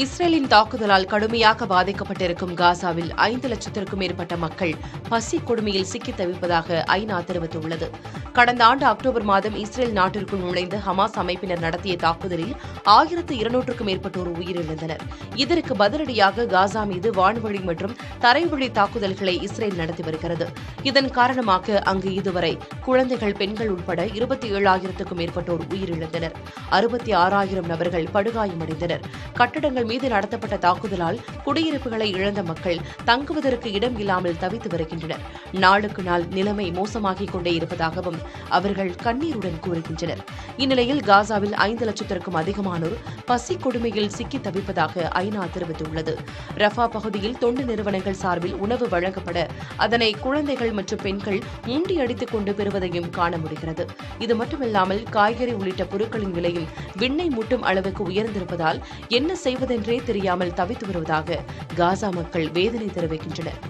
இஸ்ரேலின் தாக்குதலால் கடுமையாக பாதிக்கப்பட்டிருக்கும் காசாவில் 5 லட்சத்திற்கும் மேற்பட்ட மக்கள் பசி கொடுமையில் சிக்கித் தவிப்பதாக ஐநா தெரிவித்துள்ளது. கடந்த ஆண்டு அக்டோபர் மாதம் இஸ்ரேல் நாட்டிற்குள் நுழைந்து ஹமாஸ் அமைப்பினர் நடத்திய தாக்குதலில் 1200க்கும் மேற்பட்டோர் உயிரிழந்தனர். இதற்கு பதிலடியாக காசா மீது வான்வழி மற்றும் தரைவழி தாக்குதல்களை இஸ்ரேல் நடத்தி வருகிறது. இதன் காரணமாக அங்கு இதுவரை குழந்தைகள், பெண்கள் உட்பட 27,000க்கும் மேற்பட்டோர் உயிரிழந்தனர். 66,000 நபர்கள் படுகாயமடைந்தனர். கட்டடங்கள் மீது நடத்தப்பட்ட தாக்குதலால் குடியிருப்புகளை இழந்த மக்கள் தங்குவதற்கு இடம் இல்லாமல் தவித்து வருகின்றனர். நாளுக்கு நாள் நிலைமை மோசமாகிக் கொண்டே இருப்பதாகவும் அவர்கள் கண்ணீருடன் கூறுகின்றனர். இந்நிலையில் காசாவில் 5 லட்சத்திற்கும் அதிகமானோர் பசி கொடுமையில் சிக்கி தவிப்பதாக ஐநா தெரிவித்துள்ளது. ரஃபா பகுதியில் தொண்டு நிறுவனங்கள் சார்பில் உணவு வழங்கப்பட அதனை குழந்தைகள் மற்றும் பெண்கள் முண்டியடித்துக் கொண்டு பெறுவதையும் காண முடிகிறது. இது மட்டுமில்லாமல் காய்கறி உள்ளிட்ட பொருட்களின் விலையும் விண்ணை முட்டும் அளவுக்கு உயர்ந்திருப்பதால் என்ன செய்வதென்றே தெரியாமல் தவித்து வருவதாக காசா மக்கள் வேதனை தெரிவிக்கின்றனர்.